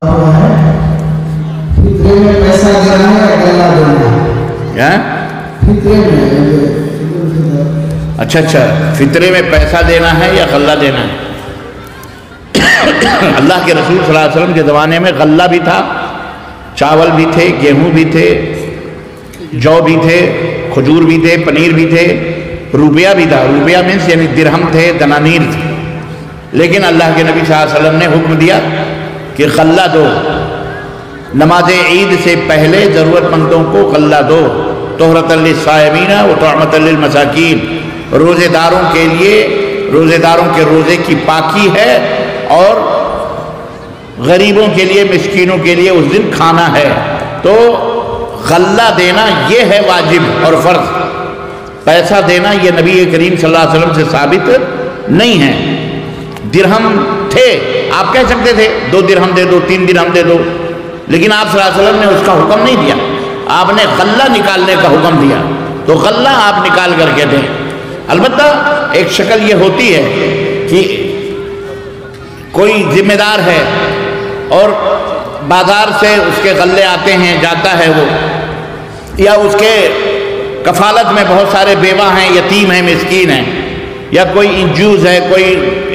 فطرے میں پیسہ دینا ہے یا غلہ دینا ہے؟ فطرے میں اچھا فطرے میں پیسہ دینا ہے یا غلہ دینا ہے؟ اللہ کے رسول صلی اللہ علیہ وسلم کے زمانے میں غلہ بھی تھا، چاول بھی تھے، گیہوں بھی تھے، جو بھی تھے، کھجور بھی تھے، پنیر بھی تھے، روپیہ بھی تھا۔ روپیہ مینس یعنی درہم تھے، دنانیر تھے۔ لیکن اللہ کے نبی صلی اللہ علیہ وسلم نے حکم دیا کہ غلہ دو، نماز عید سے پہلے ضرورت مندوں کو غلہ دو، طہرۃ للصائمین و طعمۃ للمساکین، روزے داروں کے لیے، روزے داروں کے روزے کی پاکی ہے اور غریبوں کے لیے، مسکینوں کے لیے اس دن کھانا ہے۔ تو غلہ دینا یہ ہے واجب اور فرض، پیسہ دینا یہ نبی کریم صلی اللہ علیہ وسلم سے ثابت نہیں ہے۔ درہم تھے، آپ کہہ سکتے تھے 2 درہم دے دو، 3 درہم دے دو، لیکن آپ صلی اللہ علیہ وسلم نے اس کا حکم نہیں دیا، آپ نے غلہ نکالنے کا حکم دیا، تو غلہ آپ نکال کر کے دیں۔ البتہ ایک شکل یہ ہوتی ہے کہ کوئی ذمہ دار ہے اور بازار سے اس کے غلے آتے ہیں، جاتا ہے وہ، یا اس کے کفالت میں بہت سارے بیوہ ہیں، یتیم ہیں، مسکین ہیں، یا کوئی انجوز ہے، کوئی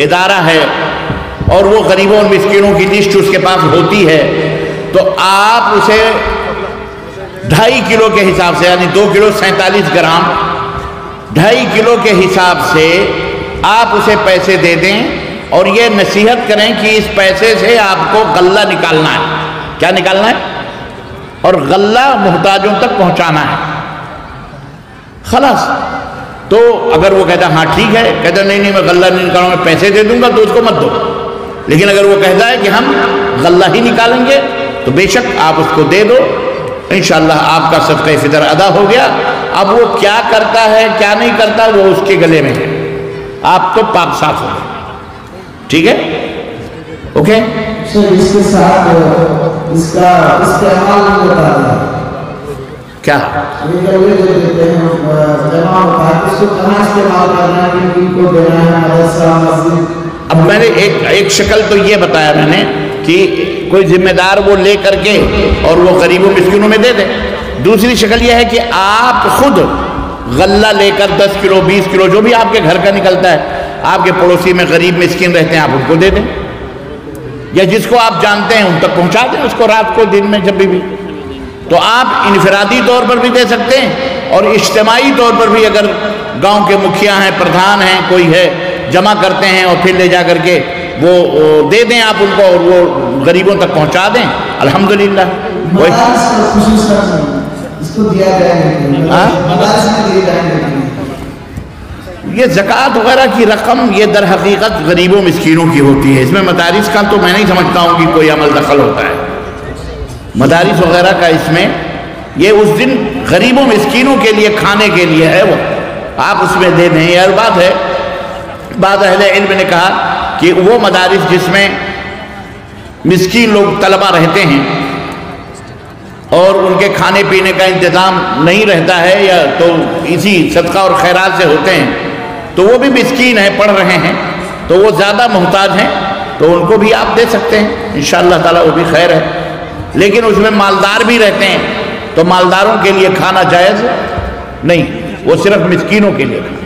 ادارہ ہے اور وہ غریبوں اور مسکینوں کی لسٹ اس کے پاس ہوتی ہے، تو آپ اسے 2.5 کلو کے حساب سے، یعنی 2 کلو 47 گرام، 2.5 کلو کے حساب سے آپ اسے پیسے دے دیں اور یہ نصیحت کریں کہ اس پیسے سے آپ کو غلہ نکالنا ہے۔ کیا نکالنا ہے؟ اور غلہ محتاجوں تک پہنچانا ہے، خلاص۔ تو اگر وہ کہتا ہے ہاں ٹھیک ہے، کہتا نہیں میں غلہ نہیں نکالوں، میں پیسے دے دوں گا، تو اس کو مت دو۔ لیکن اگر وہ کہتا ہے کہ ہم غلہ ہی نکالیں گے تو بے شک آپ اس کو دے دو، انشاءاللہ آپ کا صدقہ فطر ادا ہو گیا۔ اب وہ کیا کرتا ہے کیا نہیں کرتا وہ اس کے گلے میں ہے، آپ تو پاک صاف ہو گئے، ٹھیک ہے؟ اوکے؟ اس کے ساتھ اس کا استعمال نہیں بتا رہا کیا؟ جمع ہوتا ہے، اس کو کہاں استعمال کرنا ہے، کن کو دینا ہے، مدرسہ، مسجد؟ اب میں نے ایک شکل تو یہ بتایا میں نے کہ کوئی ذمہ دار وہ لے کر کے اور وہ غریبوں مسکینوں میں دے دے۔ دوسری شکل یہ ہے کہ آپ خود غلہ لے کر 10 کلو 20 کلو جو بھی آپ کے گھر کا نکلتا ہے، آپ کے پڑوسی میں غریب مسکین رہتے ہیں، آپ ان کو دے دیں، یا جس کو آپ جانتے ہیں ان تک پہنچا دیں، اس کو رات کو دن میں جب بھی۔ تو آپ انفرادی طور پر بھی دے سکتے ہیں اور اجتماعی طور پر بھی، اگر گاؤں کے مکھیا ہیں، پردھان ہیں، کوئی ہے، جمع کرتے ہیں اور پھر لے جا کر کے وہ دے دیں آپ ان کو اور وہ غریبوں تک پہنچا دیں، الحمدللہ۔ یہ زکوٰۃ وغیرہ کی رقم یہ در حقیقت غریبوں مسکینوں کی ہوتی ہے، اس میں مدارس کا تو میں نہیں سمجھتا ہوں کہ کوئی عمل دخل ہوتا ہے۔ مدارس وغیرہ کا اس میں یہ اس دن غریبوں مسکینوں کے لیے کھانے کے لیے ہے، وہ آپ اس میں دے دیں۔ یہ بات ہے، بعض اہل علم نے کہا کہ وہ مدارس جس میں مسکین لوگ طلبہ رہتے ہیں اور ان کے کھانے پینے کا انتظام نہیں رہتا ہے، یا تو اسی صدقہ اور خیرات سے ہوتے ہیں، تو وہ بھی مسکین ہیں، پڑھ رہے ہیں، تو وہ زیادہ محتاج ہیں، تو ان کو بھی آپ دے سکتے ہیں انشاءاللہ تعالیٰ، وہ بھی خیر ہے۔ لیکن اس میں مالدار بھی رہتے ہیں، تو مالداروں کے لیے کھانا جائز نہیں، وہ صرف مسکینوں کے لیے کھانا۔